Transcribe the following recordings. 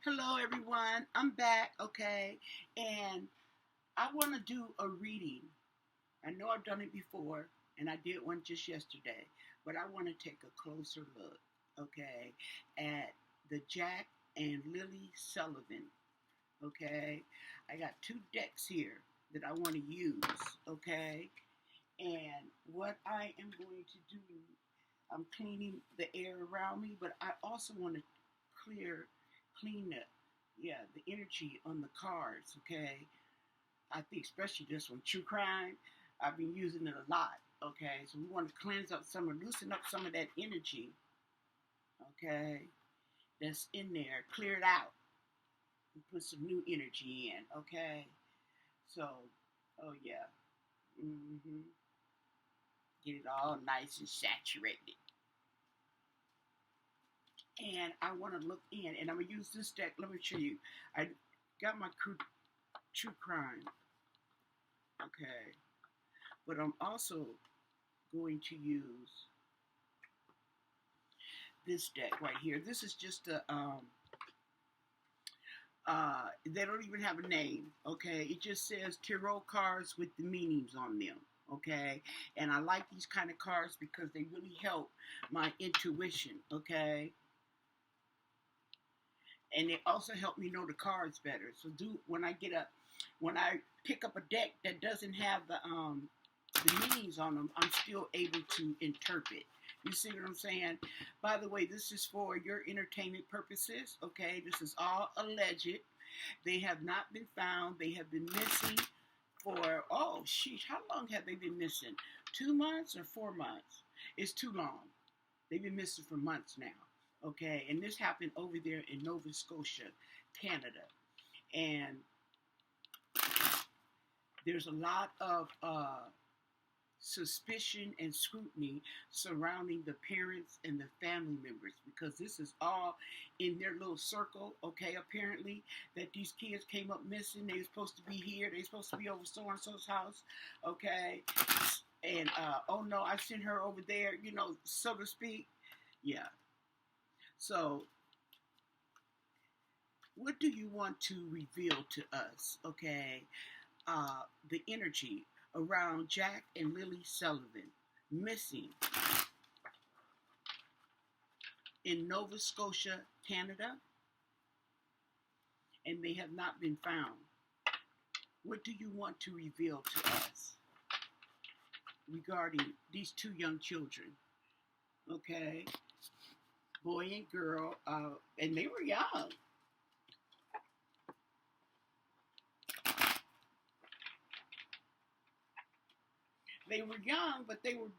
Hello, everyone. I'm back, okay? And I want to do a reading. I know I've done it before, and I did one just yesterday, but I want to take a closer look, okay, at the Jack and Lilly Sullivan, okay? I got two decks here that I want to use, okay? And what I am going to do, I'm cleaning the air around me, but I also want to clean the energy on the cards, okay? I think especially this one, true crime, I've been using it a lot, okay? So we want to cleanse up loosen up some of that energy, okay? That's in there, clear it out, and put some new energy in, okay? So, oh yeah, mm-hmm. Get it all nice and saturated. And I want to look in, and I'm going to use this deck. Let me show you. I got my true crime, okay? But I'm also going to use this deck right here. This is just they don't even have a name, okay? It just says tarot cards with the meanings on them, okay? And I like these kind of cards because they really help my intuition, okay? And they also help me know the cards better. So when I pick up a deck that doesn't have the meanings on them, I'm still able to interpret. You see what I'm saying? By the way, this is for your entertainment purposes, okay? This is all alleged. They have not been found. They have been missing for, oh, sheesh, how long have they been missing? 2 months or 4 months? It's too long. They've been missing for months now, okay? And this happened over there in Nova Scotia, Canada. And there's a lot of suspicion and scrutiny surrounding the parents and the family members because this is all in their little circle, okay? Apparently that these kids came up missing. They were supposed to be here. They were supposed to be over so-and-so's house, okay? And, oh no, I sent her over there, so to speak. Yeah. So what do you want to reveal to us, okay? The energy around Jack and Lilly Sullivan missing in Nova Scotia, Canada, and they have not been found. What do you want to reveal to us regarding these two young children? Okay, boy and girl, and they were young. They were young, but they were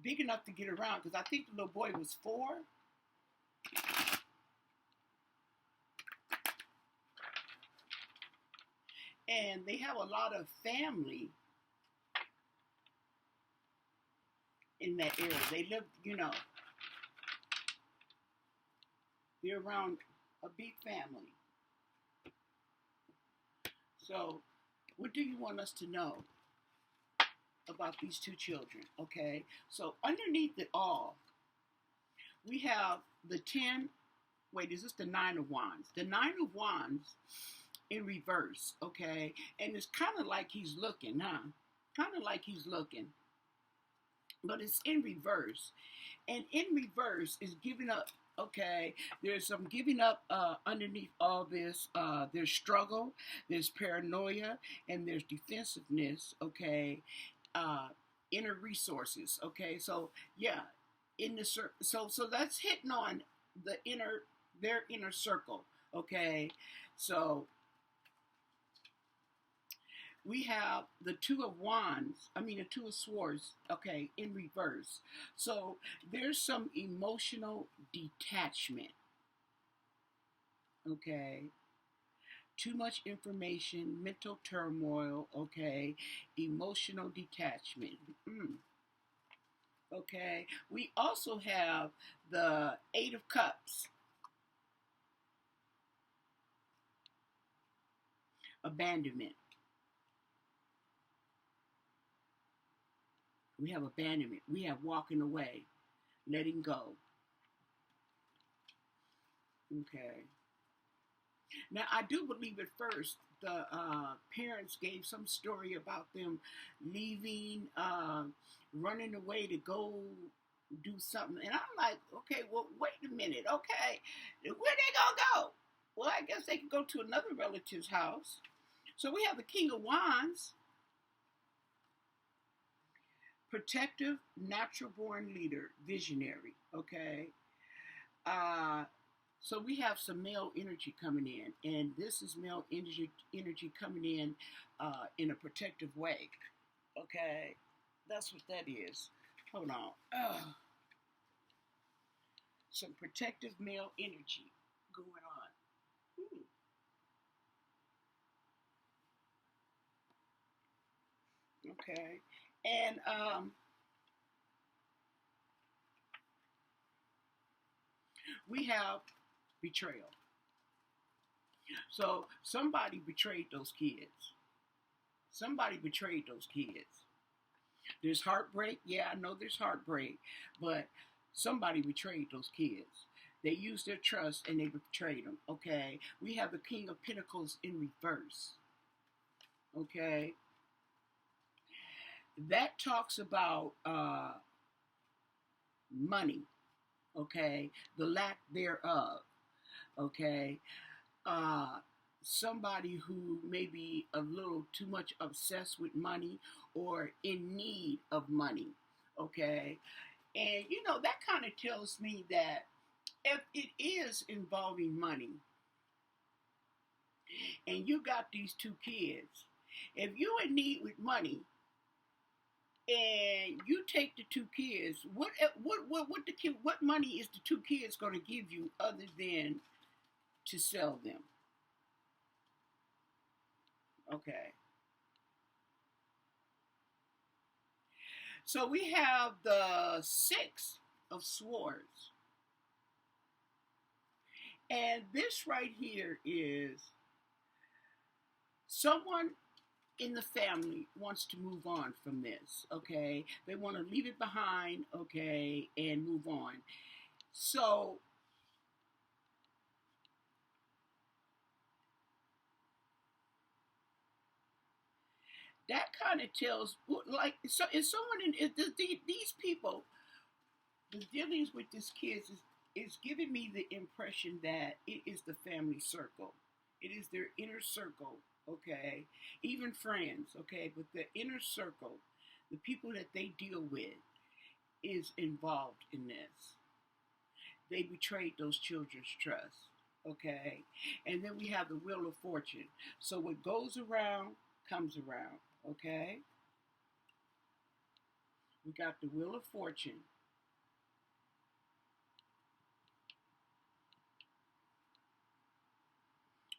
big enough to get around because I think the little boy was 4. And they have a lot of family in that area. They live, they're around a big family. So, what do you want us to know about these two children? Okay, so underneath it all, we have the 10. Wait, is this the 9 of Wands? The 9 of Wands in reverse, okay? And it's kind of like he's looking, huh? Kind of like he's looking. But it's in reverse. And in reverse is giving up, okay? There's some giving up underneath all this. There's struggle, there's paranoia, and there's defensiveness, okay? Inner resources, okay? So, yeah, so that's hitting on their inner circle, okay? So we have the 2 of Swords, okay, in reverse. So there's some emotional detachment, okay? Too much information, mental turmoil, okay? Emotional detachment. Okay, we also have the 8 of Cups. Abandonment. We have abandonment. We have walking away, letting go. Okay. Now, I do believe at first the parents gave some story about them leaving, running away to go do something. And I'm like, okay, well, wait a minute. Okay, where they going to go? Well, I guess they could go to another relative's house. So we have the King of Wands, protective, natural born leader, visionary. Okay. Uh, So we have some male energy coming in, and this is male energy coming in a protective way. Okay, that's what that is. Hold on. Some protective male energy going on. Okay, and we have betrayal. So somebody betrayed those kids. Somebody betrayed those kids. There's heartbreak. Yeah, I know there's heartbreak, but somebody betrayed those kids. They used their trust and they betrayed them. Okay, we have the King of Pentacles in reverse. Okay, that talks about money. Okay, the lack thereof. Okay, uh, somebody who may be a little too much obsessed with money or in need of money. Okay, and that kind of tells me that if it is involving money and you got these two kids, if you in need with money and you take the two kids, what money is the two kids going to give you other than to sell them? Okay. So we have the Six of Swords. And this right here is someone in the family wants to move on from this, okay? They want to leave it behind, okay, and move on. So that kind of tells, like, so is someone these people, the dealings with these kids is giving me the impression that it is the family circle. It is their inner circle, okay? Even friends, okay? But the inner circle, the people that they deal with, is involved in this. They betrayed those children's trust, okay? And then we have the Wheel of Fortune. So what goes around comes around, okay? We got the Wheel of Fortune.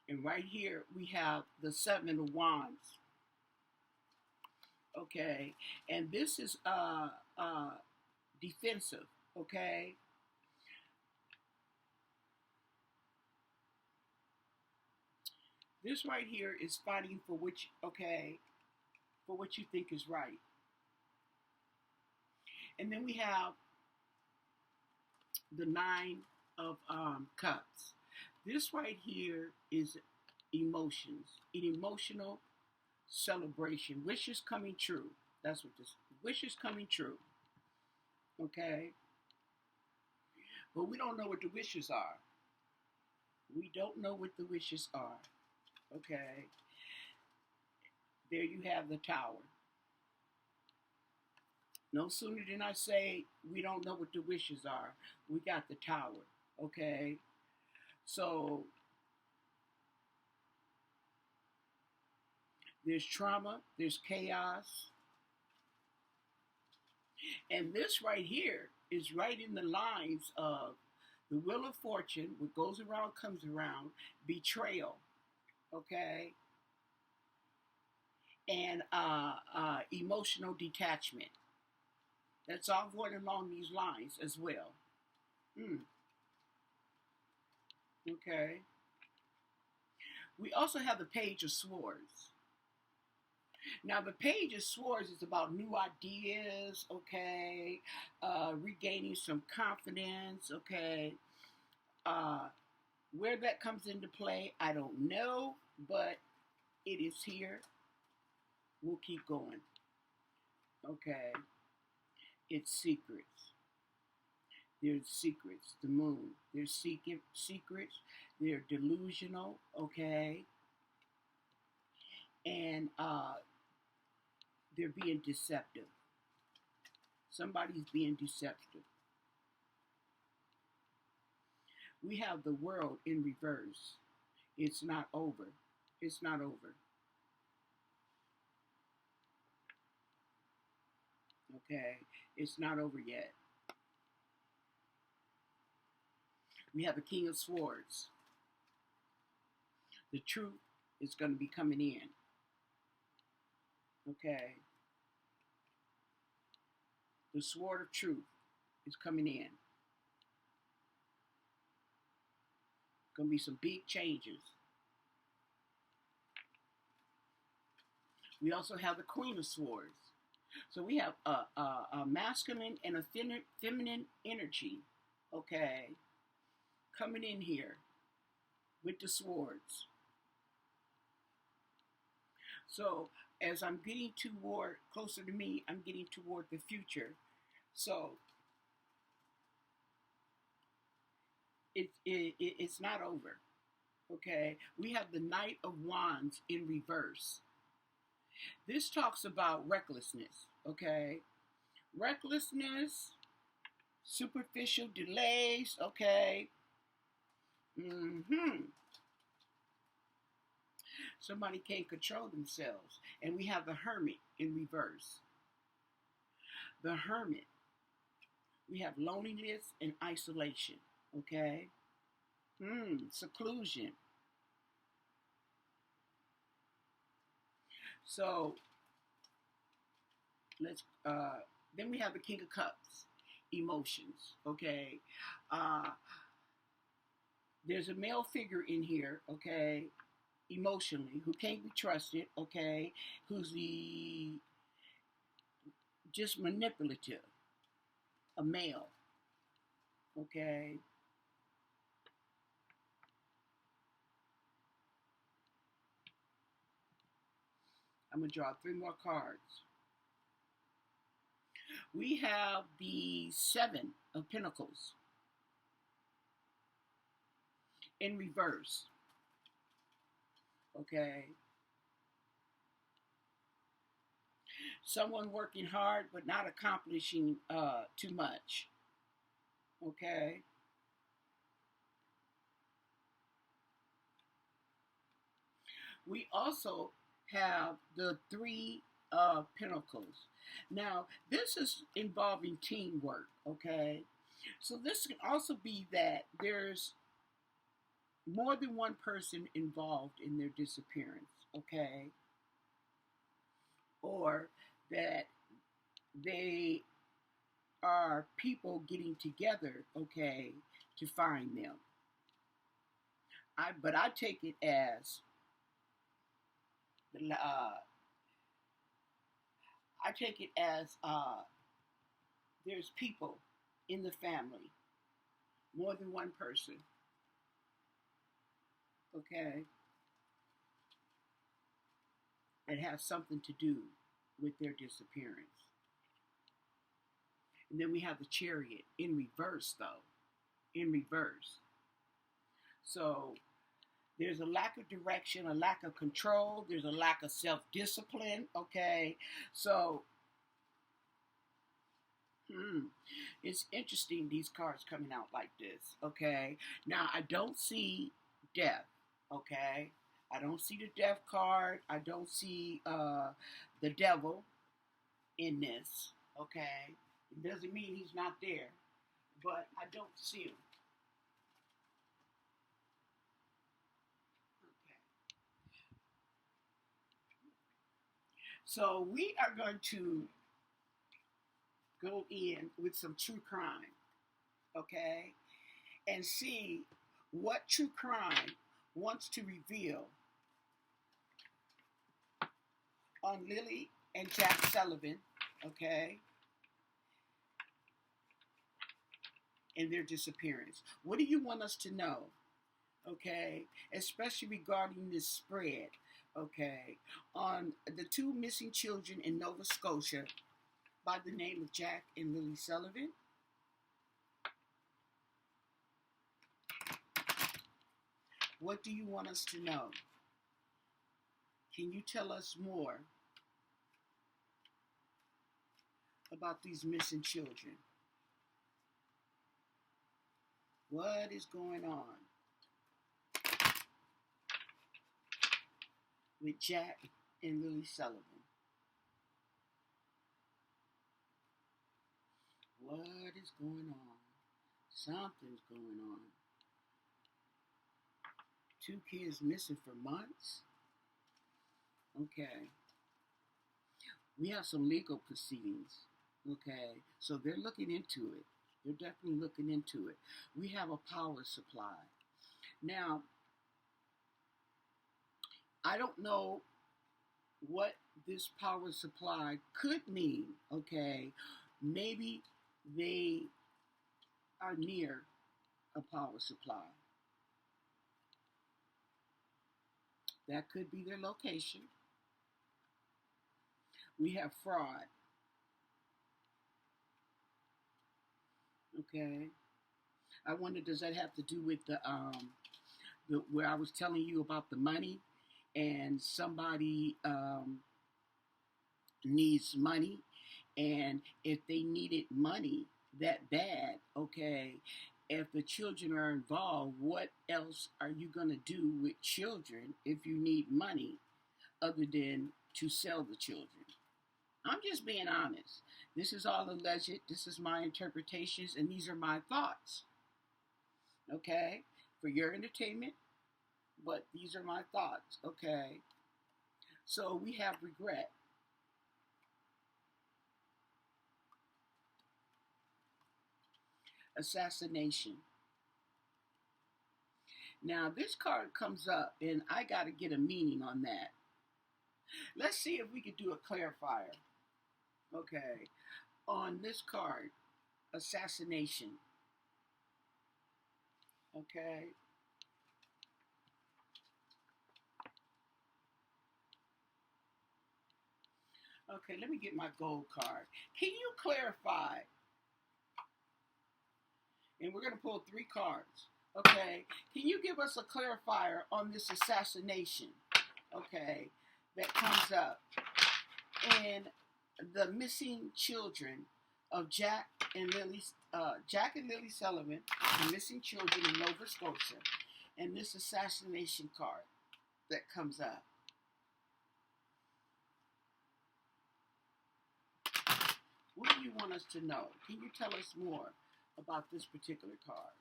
And right here we have the Seven of Wands. Okay. And this is defensive, okay? This right here is fighting for which, okay, for what you think is right. And then we have the Nine of Cups. This right here is emotions, an emotional celebration, wishes coming true. That's what this wishes coming true. Okay, but we don't know what the wishes are. We don't know what the wishes are. Okay, there you have the Tower. No sooner than I say we don't know what the wishes are, we got the Tower. Okay, so there's trauma, there's chaos, and this right here is right in the lines of the Wheel of Fortune. What goes around comes around. Betrayal, okay, and emotional detachment. That's all going along these lines as well. Okay. We also have the Page of Swords. Now, the Page of Swords is about new ideas, okay, regaining some confidence, okay, Where that comes into play, I don't know, but it is here. We'll keep going. Okay. It's secrets. There's secrets. The moon. There's secrets. They're delusional. Okay. And they're being deceptive. Somebody's being deceptive. We have the world in reverse. It's not over. It's not over. Okay. It's not over yet. We have a King of Swords. The truth is going to be coming in. Okay. The sword of truth is coming in. Going to be some big changes. We also have the Queen of Swords. So we have a masculine and a feminine energy, okay, coming in here with the swords. So as I'm getting toward, closer to me, I'm getting toward the future. So it's not over, okay? We have the Knight of Wands in reverse. This talks about recklessness, okay? Recklessness, superficial delays, okay? Somebody can't control themselves. And we have the Hermit in reverse. The Hermit. We have loneliness and isolation, okay? Seclusion. So let's then we have the King of Cups, emotions, okay? There's a male figure in here, okay, emotionally, who can't be trusted, okay, who's just manipulative, a male, okay? I'm going to draw 3 more cards. We have the 7 of Pentacles in reverse, okay? Someone working hard but not accomplishing too much, okay? We also have the 3 of Pentacles. Now, this is involving teamwork, okay? So this can also be that there's more than one person involved in their disappearance, okay? Or that they are people getting together, okay, to find them. But I take it as there's people in the family, more than one person, okay, that has something to do with their disappearance. And then we have the Chariot in reverse, though, in reverse. So there's a lack of direction, a lack of control. There's a lack of self-discipline, okay? So it's interesting, these cards coming out like this, okay? Now, I don't see death, okay? I don't see the death card. I don't see the devil in this, okay? It doesn't mean he's not there, but I don't see him. So we are going to go in with some true crime, okay? And see what true crime wants to reveal on Lilly and Jack Sullivan, okay? And their disappearance. What do you want us to know okay, especially regarding this spread, okay, on the two missing children in Nova Scotia by the name of Jack and Lilly Sullivan. What do you want us to know? Can you tell us more about these missing children? What is going on with Jack and Lilly Sullivan? What is going on? Something's going on. Two kids missing for months? Okay. We have some legal proceedings. Okay. So they're looking into it. They're definitely looking into it. We have a power supply. Now, I don't know what this power supply could mean, okay? Maybe they are near a power supply. That could be their location. We have fraud, okay? I wonder, does that have to do with the where I was telling you about the money, and somebody needs money, and if they needed money that bad, okay, if the children are involved, what else are you going to do with children if you need money other than to sell the children? I'm just being honest. This is all alleged. This is my interpretations, and these are my thoughts, okay, for your entertainment, but these are my thoughts, okay? So we have regret. Assassination. Now, this card comes up, and I got to get a meaning on that. Let's see if we could do a clarifier, okay, on this card, assassination, okay? Okay, let me get my gold card. Can you clarify? And we're going to pull 3 cards. Okay, can you give us a clarifier on this assassination? Okay, that comes up. And the missing children of Jack and Lilly Sullivan, the missing children in Nova Scotia, and this assassination card that comes up. What do you want us to know? Can you tell us more about this particular card?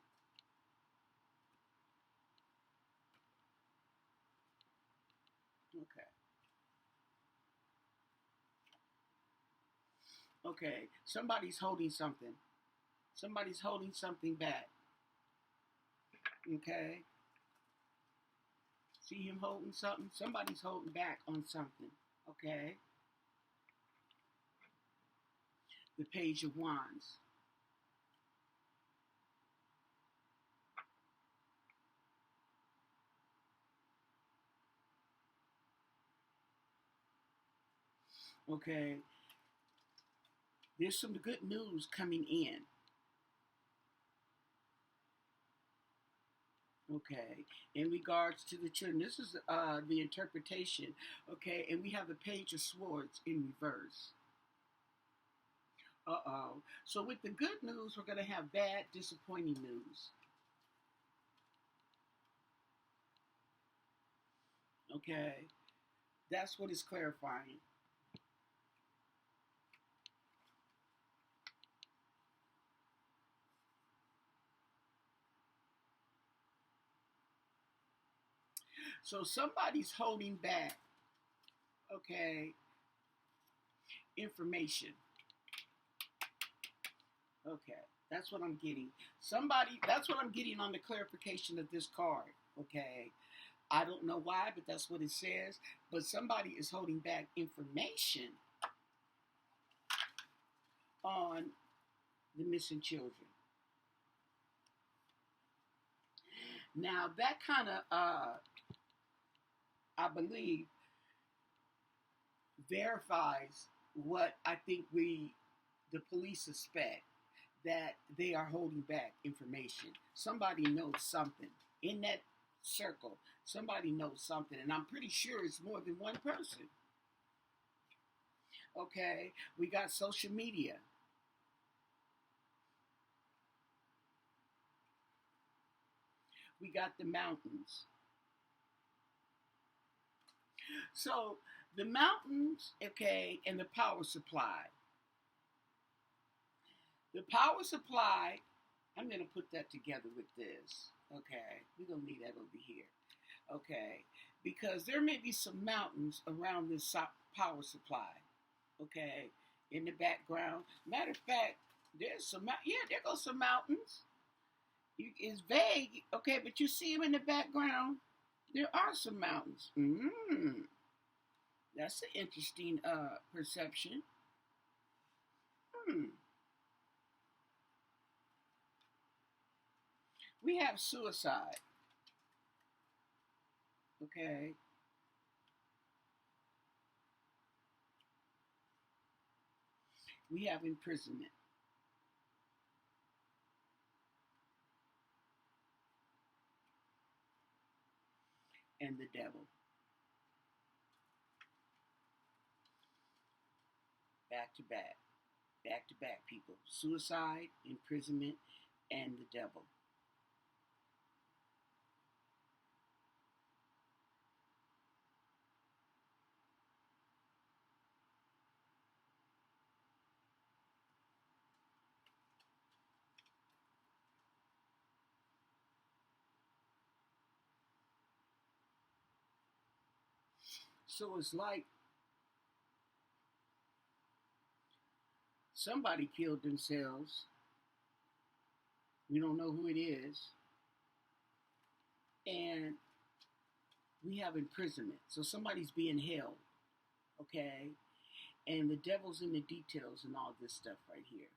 Okay. Okay. Somebody's holding something. Somebody's holding something back. Okay. See him holding something? Somebody's holding back on something. Okay. The Page of Wands. Okay. There's some good news coming in. Okay, in regards to the children, this is the interpretation. Okay, and we have the Page of Swords in reverse. Uh-oh. So with the good news, we're going to have bad, disappointing news. Okay, that's what it's clarifying. So somebody's holding back, okay, information. Okay, that's what I'm getting. That's what I'm getting on the clarification of this card, okay? I don't know why, but that's what it says. But somebody is holding back information on the missing children. Now that kind of, I believe, verifies what I think the police suspect, that they are holding back information. Somebody knows something in that circle. Somebody knows something, and I'm pretty sure it's more than one person. Okay, we got social media. We got the mountains. So the mountains, okay, and the power supply. The power supply, I'm going to put that together with this. Okay, we're going to leave that over here. Okay, because there may be some mountains around this power supply. Okay, in the background. Matter of fact, there's some, yeah, there goes some mountains. It's vague, okay, but you see them in the background. There are some mountains. That's an interesting perception. We have suicide. Okay. We have imprisonment. And the devil. Back to back. Back to back, people. Suicide, imprisonment, and the devil. So it's like somebody killed themselves. We don't know who it is. And we have imprisonment. So somebody's being held. Okay? And the devil's in the details and all this stuff right here.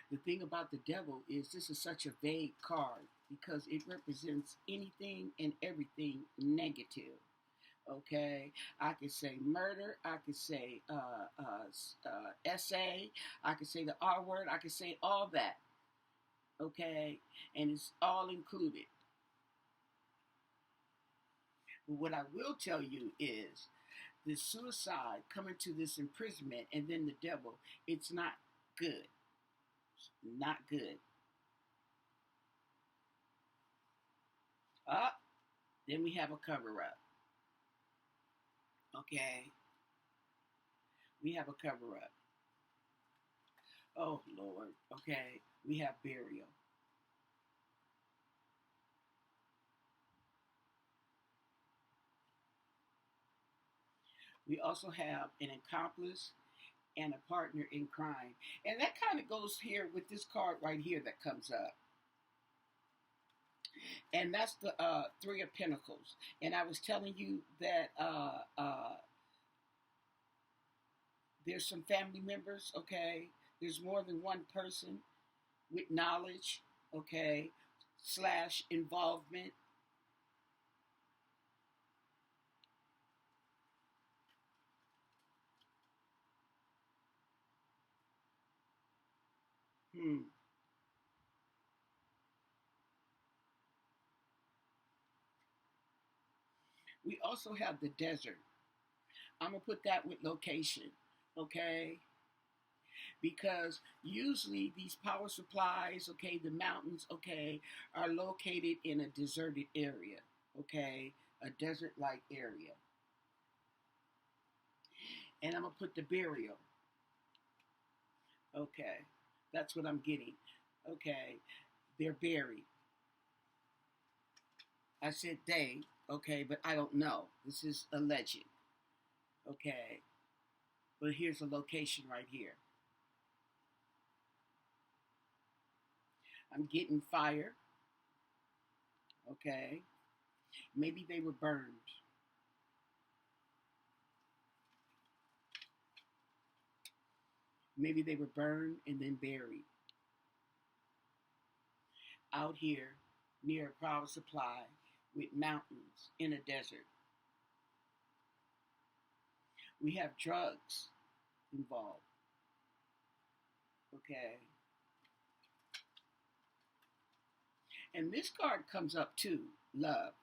The thing about the devil is this is such a vague card because it represents anything and everything negative. Okay, I could say murder, I could say SA, I could say the R word, I could say all that. Okay, and it's all included. But what I will tell you is the suicide coming to this imprisonment and then the devil, it's not good. Not good. Up, then we have a cover up. Okay, we have a cover up. Oh Lord. Okay, we have burial. We also have an accomplice and a partner in crime, and that kind of goes here with this card right here that comes up. And that's the Three of Pentacles. And I was telling you that there's some family members, okay? There's more than one person with knowledge, okay, slash involvement. We also have the desert. I'm going to put that with location, okay? Because usually these power supplies, okay, the mountains, okay, are located in a deserted area, okay, a desert-like area. And I'm going to put the burial, okay, that's what I'm getting, okay, they're buried. I said they, okay, but I don't know. This is alleged, okay, but here's a location right here. I'm getting fire. Okay. Maybe they were burned. Maybe they were burned and then buried out here near a power supply with mountains in a desert. We have drugs involved. Okay. And this card comes up too, love.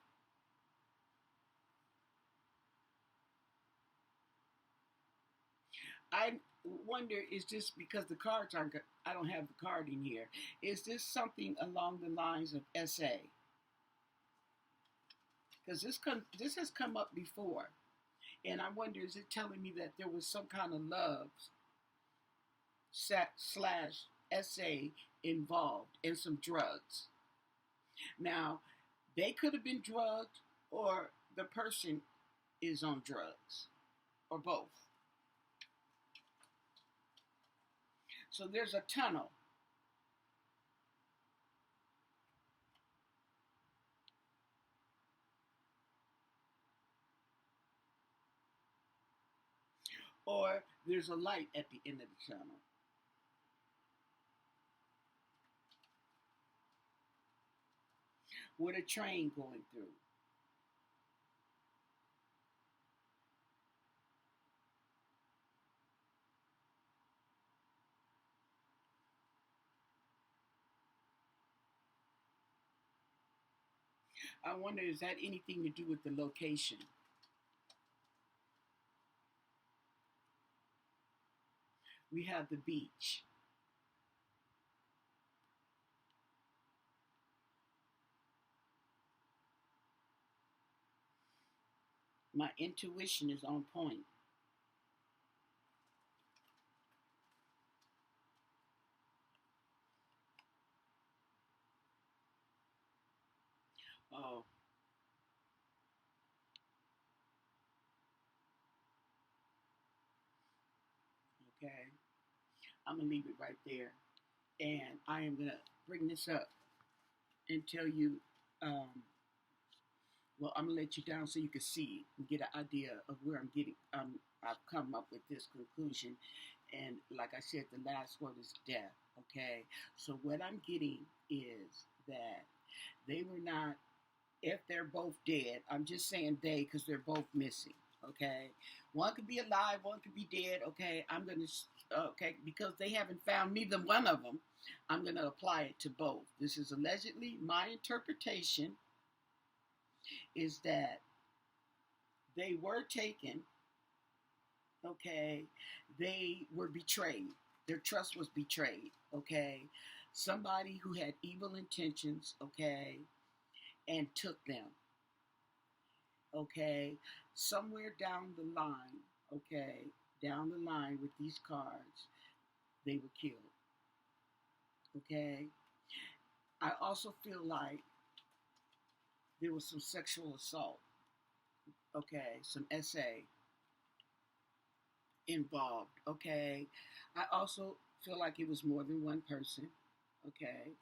I wonder, is this because the cards aren't, I don't have the card in here. Is this something along the lines of SA? Because this has come up before. And I wonder, is it telling me that there was some kind of love slash SA involved and some drugs? Now, they could have been drugged, or the person is on drugs, or both. So there's a tunnel. Or there's a light at the end of the tunnel. With a train going through. I wonder, is that anything to do with the location? We have the beach. My intuition is on point. Oh. Okay. I'm going to leave it right there. And I am going to bring this up and tell you, well, I'm going to let you down so you can see and get an idea of where I'm getting, I've come up with this conclusion. And like I said, the last word is death, okay? So what I'm getting is that they were not, if they're both dead, I'm just saying they because they're both missing, okay? One could be alive, one could be dead, okay? I'm going to, okay, because they haven't found neither one of them, I'm going to apply it to both. This is allegedly my interpretation is that they were taken, okay? They were betrayed. Their trust was betrayed, okay? Somebody who had evil intentions, okay, and took them, okay? Somewhere down the line, okay, down the line with these cards, they were killed, okay? I also feel like there was some sexual assault, okay, some SA involved, okay? I also feel like it was more than one person, okay?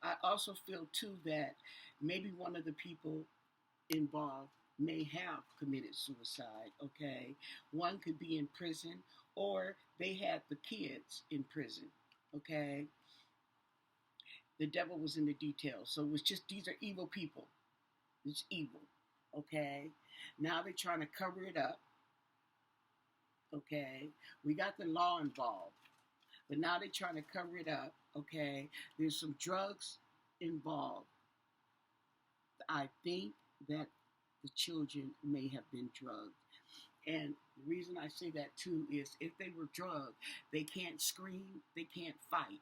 I also feel too that maybe one of the people involved may have committed suicide, okay? One could be in prison or they had the kids in prison, okay? The devil was in the details. So it was just, these are evil people. It's evil, okay? Now they're trying to cover it up, okay? We got the law involved, but now they're trying to cover it up, okay? There's some drugs involved. I think that the children may have been drugged. And the reason I say that too is if they were drugged, they can't scream, they can't fight.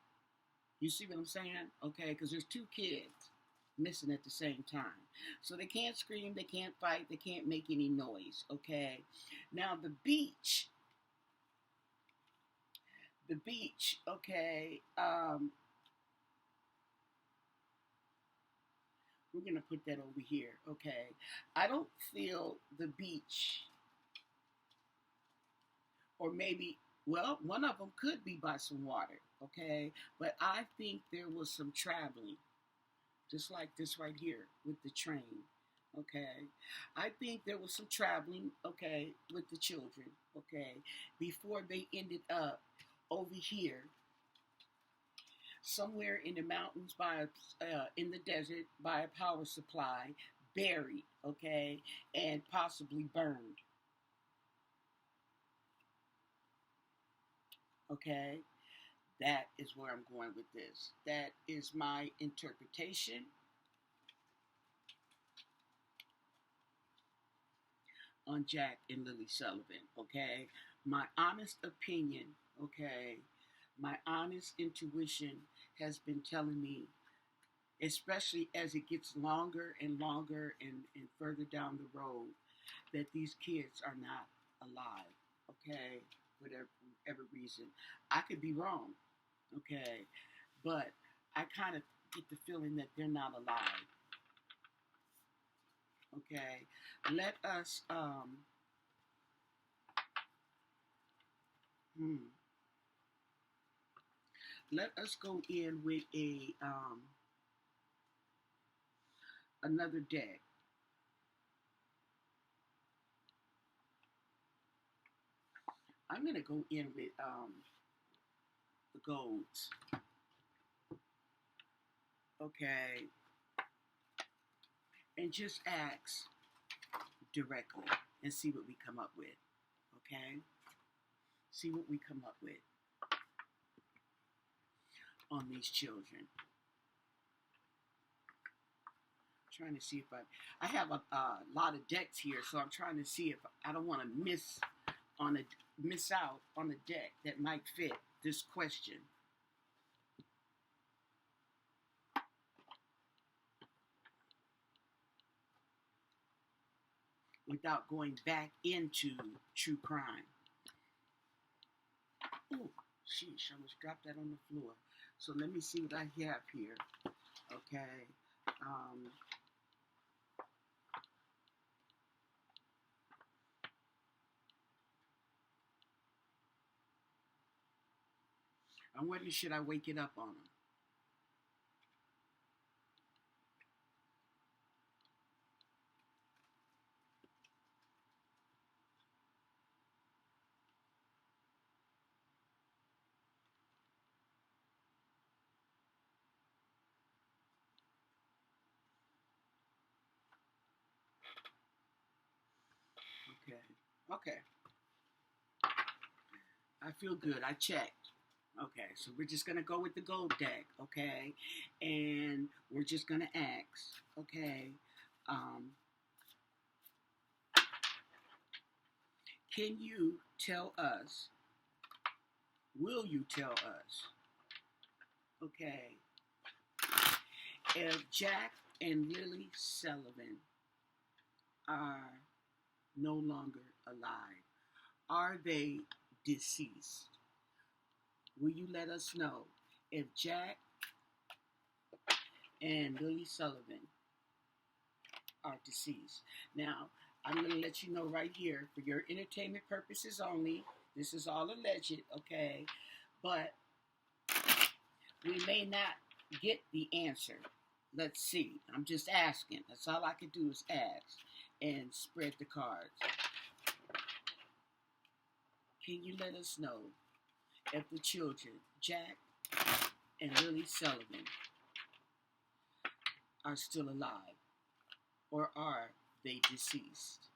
You see what I'm saying? Okay, because there's two kids missing at the same time. So they can't scream, they can't fight, they can't make any noise, okay? Now the beach, okay, we're going to put that over here, okay? I don't feel the beach, or maybe, well, one of them could be by some water, okay? But I think there was some traveling, just like this right here with the train, Okay. I think there was some traveling, okay, with the children, okay, before they ended up over here, somewhere in the mountains in the desert by a power supply, buried, okay, and possibly burned, okay. That is where I'm going with this. That is my interpretation on Jack and Lily Sullivan, okay? My honest opinion, okay? My honest intuition has been telling me, especially as it gets longer and longer and further down the road, that these kids are not alive, okay? For whatever reason. I could be wrong, okay? But I kind of get the feeling that they're not alive, okay? Let us, hmm, let us go in with another deck. I'm gonna go in with the golds. Okay, and just ask directly and see what we come up with. Okay, see what we come up with on these children. I'm trying to see if I have a lot of decks here, so I'm trying to see if I don't want to miss out on a deck that might fit this question. Without going back into true crime. Oh, sheesh, I almost dropped that on the floor. So let me see what I have here. Okay. Um, I'm wondering, should I wake it up on them? Okay. Okay. I feel good. I checked. Okay, so we're just gonna go with the gold deck, okay? And we're just gonna ask, okay? Um, can you tell us? Will you tell us? Okay, if Jack and Lily Sullivan are no longer alive, are they deceased? Will you let us know if Jack and Lily Sullivan are deceased? Now, I'm going to let you know right here, for your entertainment purposes only, this is all alleged, okay? But we may not get the answer. Let's see. I'm just asking. That's all I can do is ask and spread the cards. Can you let us know if the children, Jack and Lily Sullivan, are still alive, or are they deceased?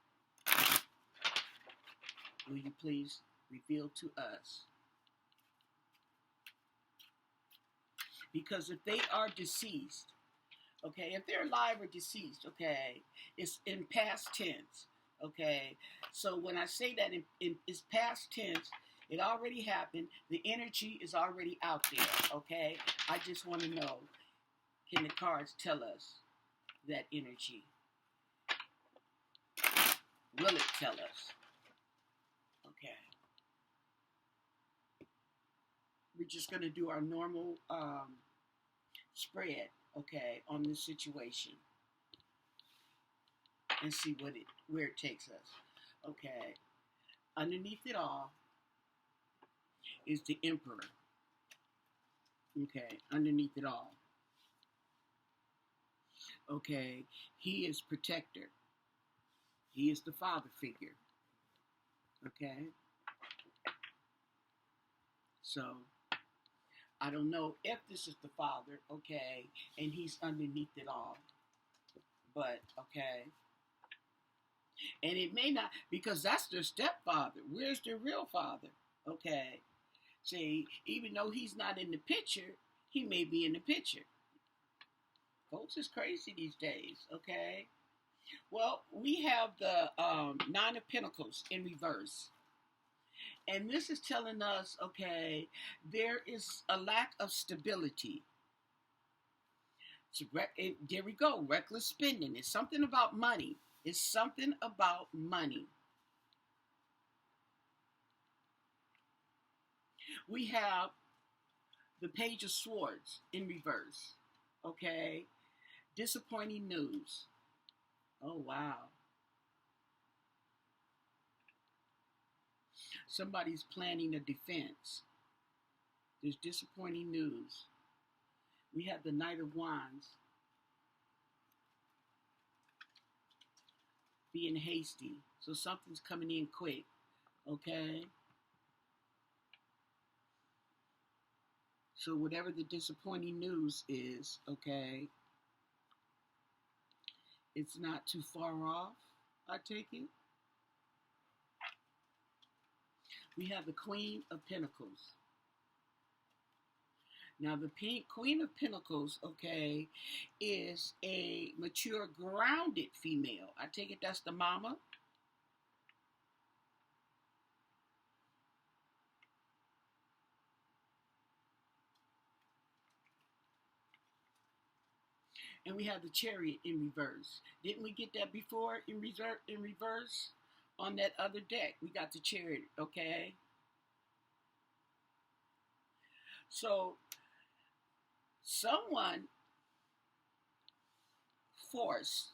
Will you please reveal to us? Because if they are deceased, okay, if they're alive or deceased, okay, it's in past tense, okay. So when I say that it's past tense, it already happened. The energy is already out there, okay. I just want to know, can the cards tell us that energy? Will it tell us? Okay. We're just going to do our normal spread, okay, on this situation and see where it takes us. Okay. Underneath it all is the Emperor. Okay, underneath it all. Okay, he is protector. He is the father figure. Okay, so I don't know if this is the father. Okay, and he's underneath it all. But okay, and it may not, because that's their stepfather. Where's their real father? Okay, see, even though he's not in the picture, he may be in the picture. Folks is crazy these days. Okay. Well, we have the Nine of Pentacles in reverse. And this is telling us, okay, there is a lack of stability. There we go, reckless spending. It's something about money. It's something about money. We have the Page of Swords in reverse. Okay, disappointing news. Oh, wow. Somebody's planning a defense. There's disappointing news. We have the Knight of Wands. Being hasty. So something's coming in quick. Okay? So whatever the disappointing news is, okay, it's not too far off, I take it. We have the Queen of Pentacles. Now, the Queen of Pentacles, okay, is a mature, grounded female. I take it that's the mama. And we have the Chariot in reverse. Didn't we get that before in reverse? On that other deck, we got the Chariot, okay? So, someone forced,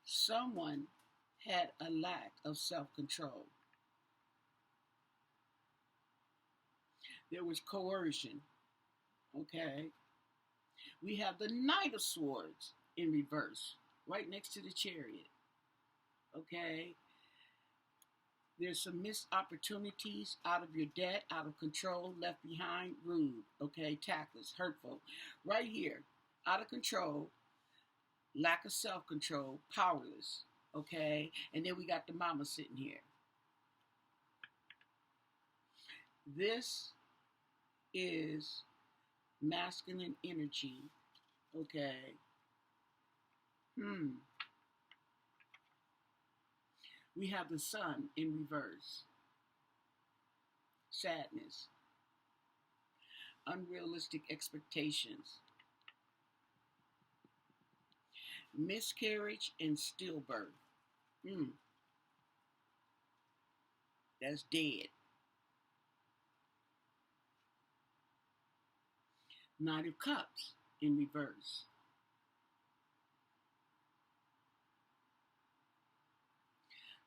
someone had a lack of self-control. There was coercion, okay? We have the Knight of Swords in reverse, right next to the Chariot, okay? There's some missed opportunities, out of your debt, out of control, left behind, rude, okay? Tactless, hurtful. Right here, out of control, lack of self-control, powerless, okay? And then we got the mama sitting here. This is masculine energy, okay? We have the Sun in reverse. Sadness. Unrealistic expectations. Miscarriage and stillbirth. That's dead. Knight of Cups in reverse.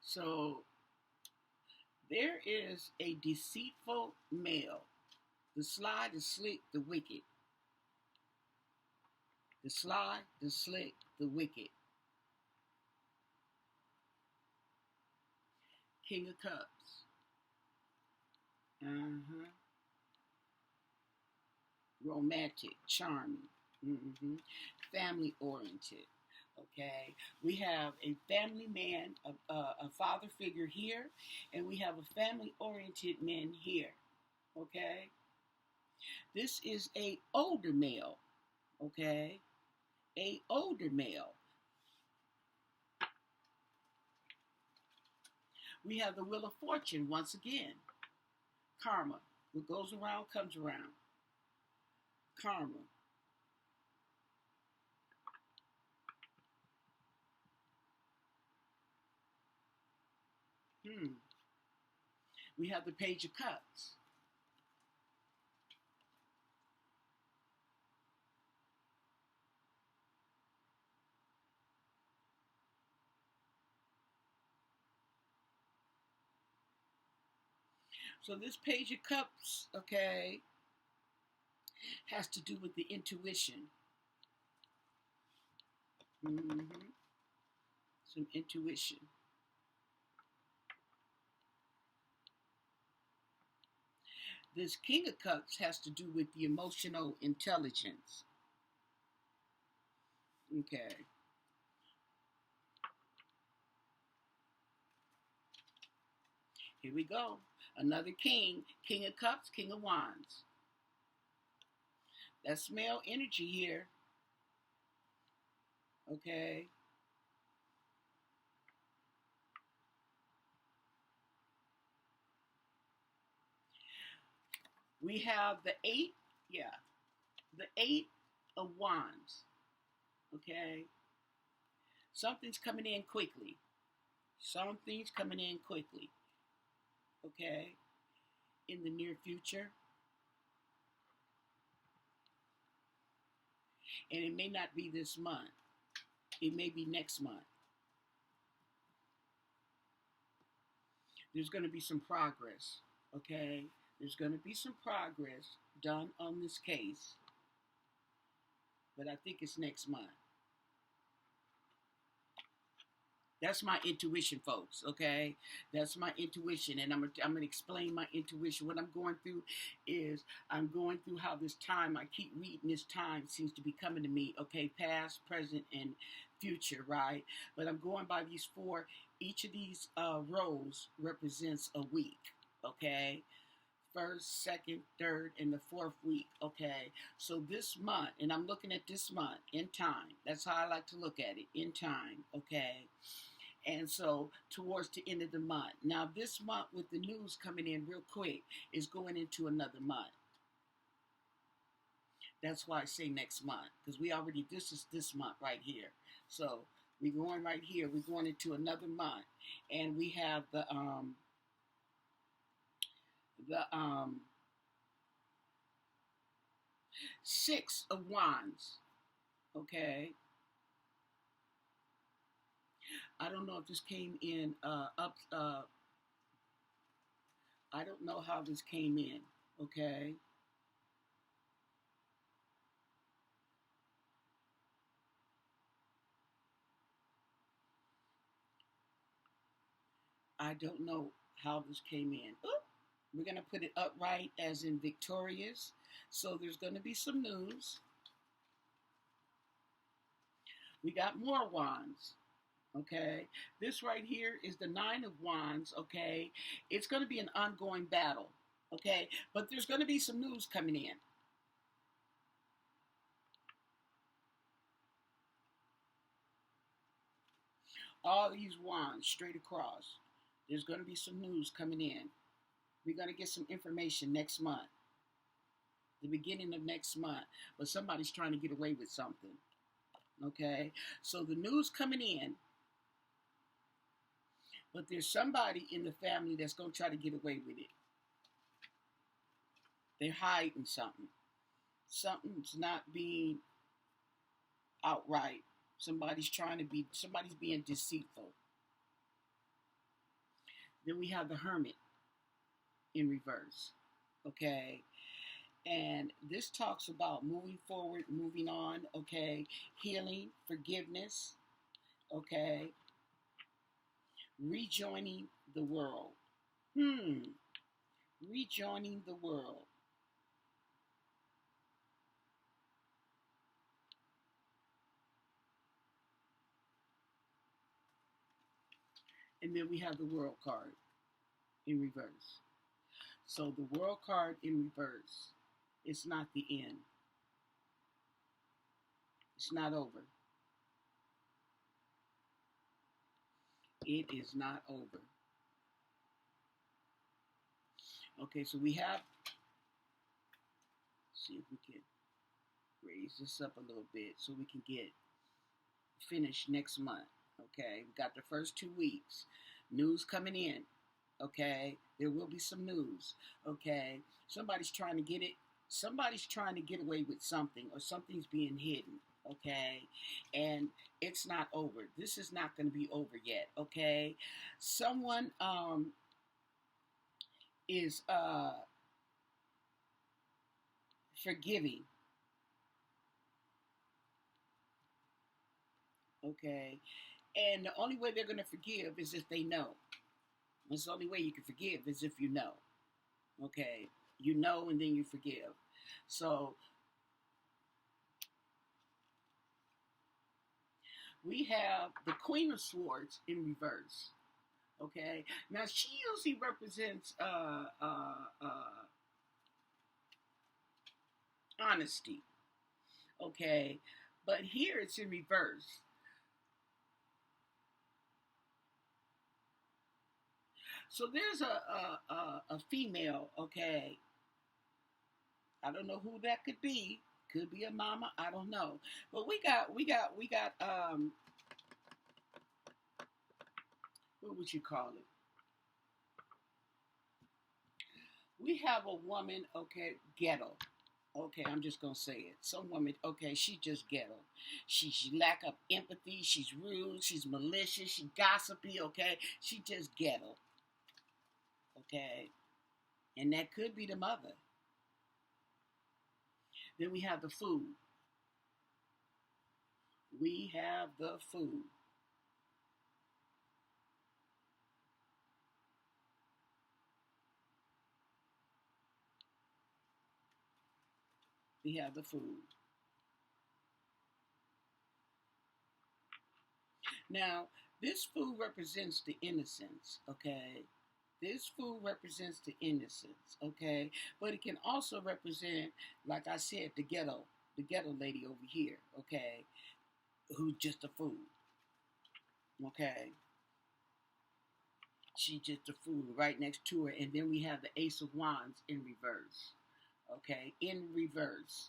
So there is a deceitful male. The sly, the slick, the wicked. The sly, the slick, the wicked. King of Cups. Romantic, charming. Family oriented. Okay, we have a family man, a father figure here, and we have a family oriented man here. Okay, this is a older male. Okay, a older male. We have the Wheel of Fortune once again. Karma. What goes around comes around. Karma. We have the Page of Cups. So this Page of Cups, okay, has to do with the intuition. Mm-hmm. Some intuition. This King of Cups has to do with the emotional intelligence. Okay. Here we go. Another king. King of Cups, King of Wands. That's male energy here. Okay. We have the eight. Yeah. The eight of Wands. Okay. Something's coming in quickly. Something's coming in quickly. Okay. In the near future. And it may not be this month. It may be next month. There's going to be some progress. Okay. There's going to be some progress done on this case. But I think it's next month. That's my intuition, folks, okay? That's my intuition, and I'm gonna explain my intuition. What I'm going through is I'm going through how this time, I keep reading this time seems to be coming to me, okay? Past, present, and future, right? But I'm going by these four. Each of these rows represents a week, okay? First, second, third, and the fourth week, okay? So this month, and I'm looking at this month in time. That's how I like to look at it, in time, okay? And so towards the end of the month. Now this month with the news coming in real quick is going into another month. That's why I say next month. Because we already, this is this month right here. So we're going right here. We're going into another month. And we have the Six of Wands. Okay. I don't know if this came in I don't know how this came in, okay? I don't know how this came in. Oop. We're going to put it upright as in victorious. So there's going to be some news. We got more wands. Okay, this right here is the Nine of Wands. Okay, it's going to be an ongoing battle. Okay, but there's going to be some news coming in. All these wands straight across. There's going to be some news coming in. We're going to get some information next month, the beginning of next month. But somebody's trying to get away with something. Okay, so the news coming in. But there's somebody in the family that's going to try to get away with it. They're hiding something. Something's not being outright. Somebody's being deceitful. Then we have the Hermit in reverse. Okay. And this talks about moving forward, moving on. Okay. Healing, forgiveness. Okay. Rejoining the world. Rejoining the world. And then we have the World card in reverse. So the World card in reverse, it's not the end. It's not over. It is not over. Okay, so we have, see if we can raise this up a little bit so we can get finished next month. Okay, we got the first 2 weeks. News coming in. Okay, there will be some news. Okay, somebody's trying to get it. Somebody's trying to get away with something, or something's being hidden. Okay, and it's not over. This is not going to be over yet. Okay, someone is forgiving. Okay, and the only way they're going to forgive is if they know. It's the only way you can forgive is if you know. Okay, you know, and then you forgive. So we have the Queen of Swords in reverse. Okay, now she usually represents honesty. Okay, but here it's in reverse. So there's a female. Okay, I don't know who that could be. Could be a mama. I don't know. But we got what would you call it? We have a woman. Okay, ghetto. Okay, I'm just gonna say it. Some woman, okay, she just ghetto. She lack of empathy. She's rude. She's malicious. She gossipy. Okay, she just ghetto. Okay, and that could be the mother. Then we have the food. We have the food. We have the food. Now, this food represents the innocence. Okay, this food represents the innocence. Okay, but it can also represent, like I said, the ghetto lady over here. Okay, who's just a food. Okay, she just a food right next to her, and then we have the Ace of Wands in reverse. Okay, in reverse.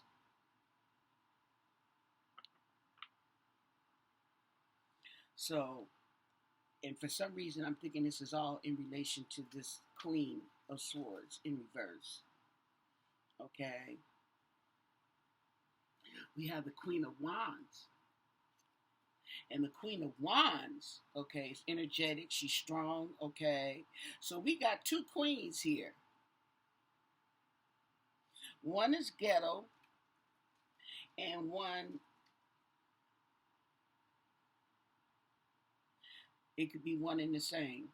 So, and for some reason, I'm thinking this is all in relation to this Queen of Swords in reverse. Okay, we have the Queen of Wands. And the Queen of Wands, okay, is energetic. She's strong, okay. So we got two queens here. One is ghetto, and one, it could be one and the same.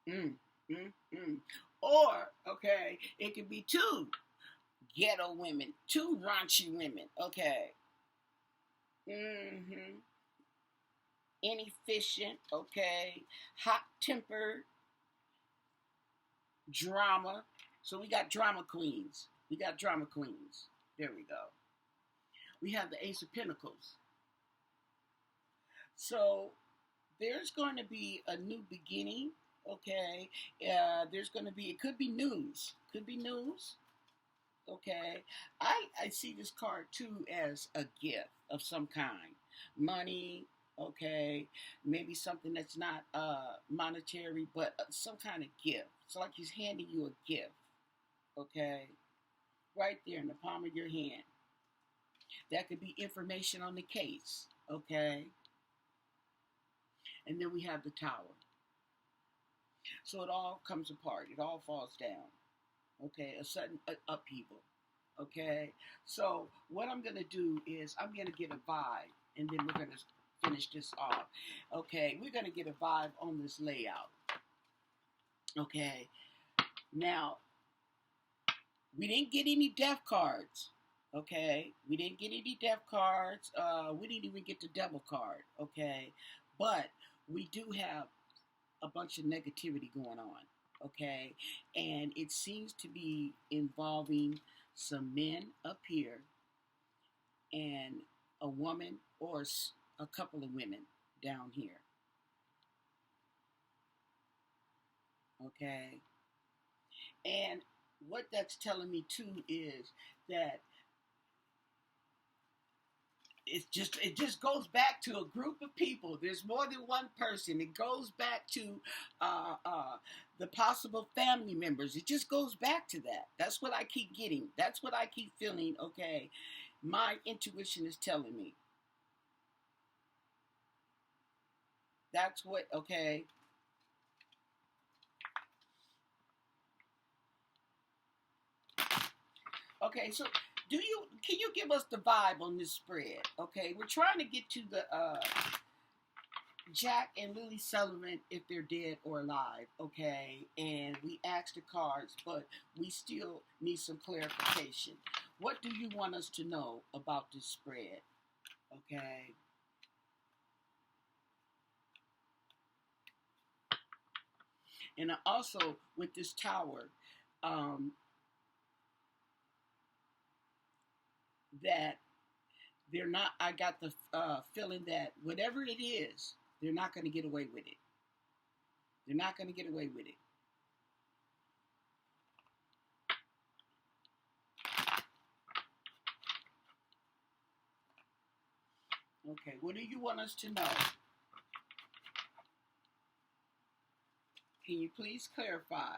Mm, mm. Or, okay, it could be two ghetto women, two raunchy women, okay. Mm-hmm. Inefficient, okay. Hot tempered, drama. So we got drama queens. We got drama queens. There we go. We have the Ace of Pentacles. So there's going to be a new beginning. Okay, there's going to be. It could be news. Could be news. Okay, I see this card too as a gift of some kind, money. Okay, maybe something that's not monetary, but some kind of gift. It's like he's handing you a gift. Okay, right there in the palm of your hand. That could be information on the case. Okay, and then we have the Tower. So it all comes apart. It all falls down. Okay, a sudden upheaval. Okay, so what I'm gonna do is I'm gonna get a vibe, and then we're gonna finish this off. Okay, we're gonna get a vibe on this layout. Okay, now we didn't get any death cards. Okay, we didn't get any death cards. We didn't even get the devil card. Okay, but we do have a bunch of negativity going on. Okay, and it seems to be involving some men up here and a woman or a couple of women down here. Okay, and what that's telling me too is that it just goes back to a group of people. There's more than one person. It goes back to the possible family members. It just goes back to that. That's what I keep getting. That's what I keep feeling. Okay, my intuition is telling me. That's what. Okay. Okay. So, can you give us the vibe on this spread? Okay, we're trying to get to the Jack and Lily Sullivan, if they're dead or alive, okay? And we asked the cards, but we still need some clarification. What do you want us to know about this spread, okay? And also with this tower, that they're not, I got the feeling that whatever it is, they're not going to get away with it. They're not going to get away with it. Okay, what do you want us to know? Can you please clarify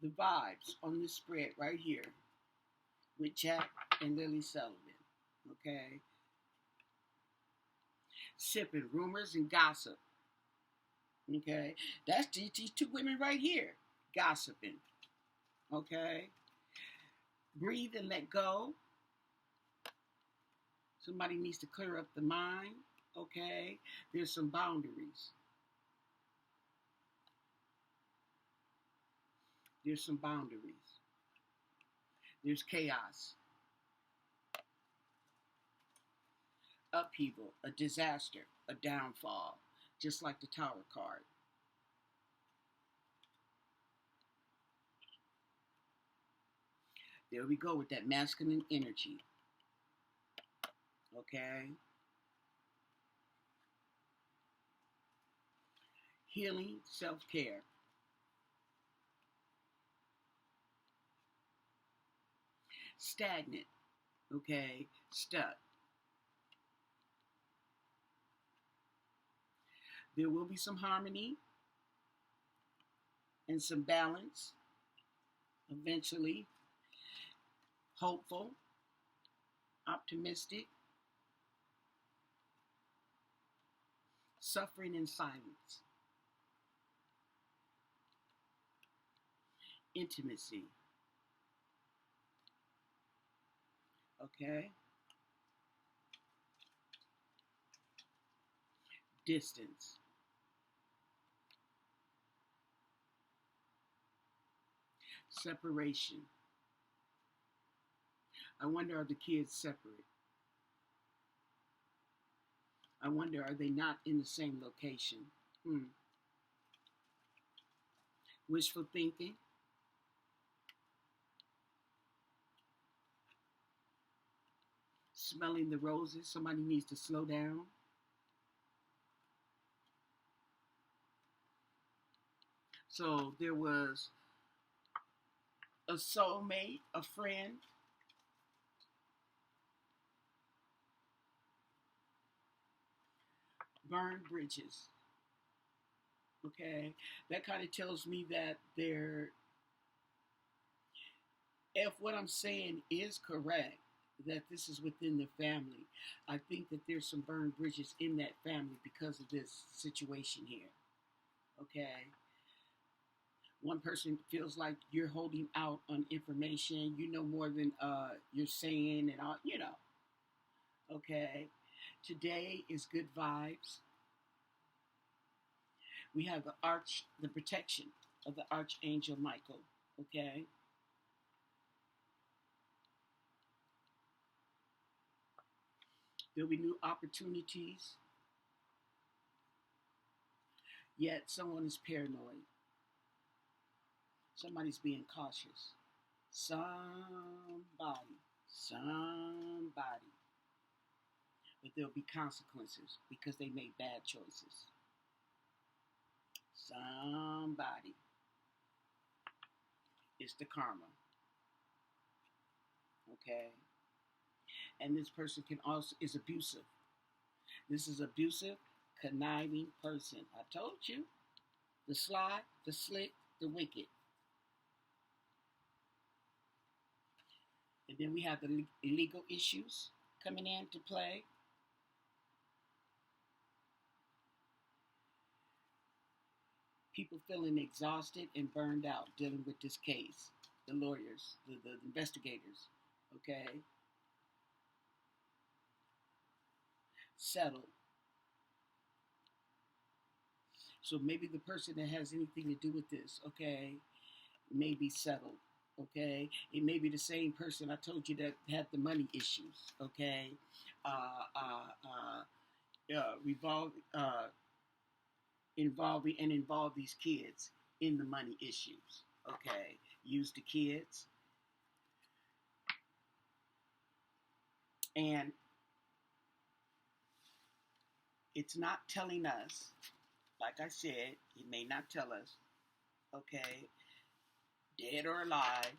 the vibes on this spread right here with Jack and Lily Sullivan? Okay, sipping rumors and gossip. Okay, that's these two women right here gossiping. Okay, breathe and let go. Somebody needs to clear up the mind. Okay, there's some boundaries. There's some boundaries. There's chaos, upheaval, a disaster, a downfall, just like the Tower card. There we go with that masculine energy. Okay? Healing, self-care. Stagnant. Okay? Stuck. There will be some harmony and some balance eventually. Hopeful, optimistic, suffering in silence, intimacy. Okay? Distance. Separation. I wonder, are the kids separate? I wonder, are they not in the same location? Wishful thinking. Smelling the roses. Somebody needs to slow down. So there was a soulmate, a friend. Burned bridges. Okay, that kind of tells me that they're, if what I'm saying is correct, that this is within the family, I think that there's some burned bridges in that family because of this situation here. Okay, one person feels like you're holding out on information, you know more than you're saying, and all, you know. Okay, today is good vibes. We have the protection of the Archangel Michael. Okay, there'll be new opportunities, yet someone is paranoid. Somebody's being cautious. Somebody. But there'll be consequences because they made bad choices. Somebody. It's the karma. Okay? And this person can also is abusive. This is abusive, conniving person. I told you. The sly, the slick, the wicked. And then we have the legal issues coming into play. People feeling exhausted and burned out dealing with this case. The lawyers, the investigators, okay? settled. So maybe the person that has anything to do with this, okay, may be settled. Okay, it may be the same person I told you that had the money issues. Okay, uh, uh, revolve involve these kids in the money issues. Okay, use the kids, and it's not telling us. Like I said, it may not tell us. Okay, dead or alive,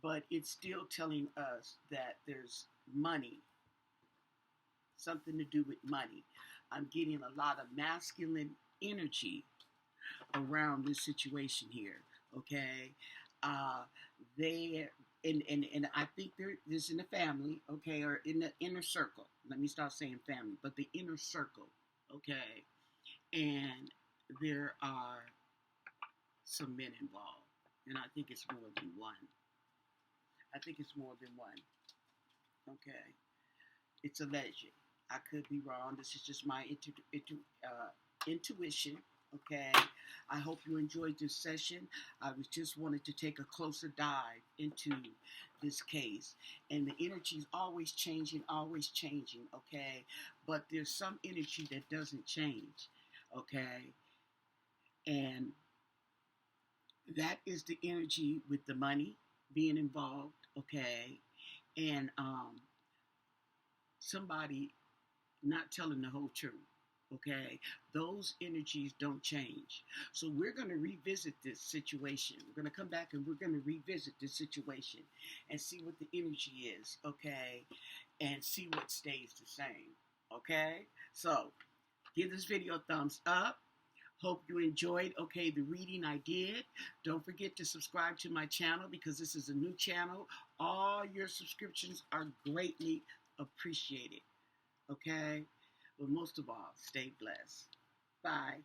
but it's still telling us that there's money, something to do with money. I'm getting a lot of masculine energy around this situation here. Okay, uh, they and I think this in the family. Okay, or in the inner circle. Let me start saying family, but the inner circle. Okay, and there are some men involved, and I think it's more than one. I think it's more than one. Okay, it's alleged. I could be wrong. This is just my intuition. Okay, I hope you enjoyed this session. I was just wanted to take a closer dive into this case, and the energy is always changing, always changing. Okay, but there's some energy that doesn't change. Okay, and that is the energy with the money being involved. Okay, and somebody not telling the whole truth. Okay, those energies don't change. So we're going to revisit this situation. We're going to come back and we're going to revisit this situation and see what the energy is. Okay, and see what stays the same. Okay, so give this video a thumbs up. Hope you enjoyed, okay, the reading I did. Don't forget to subscribe to my channel because this is a new channel. All your subscriptions are greatly appreciated. Okay? But most of all, stay blessed. Bye.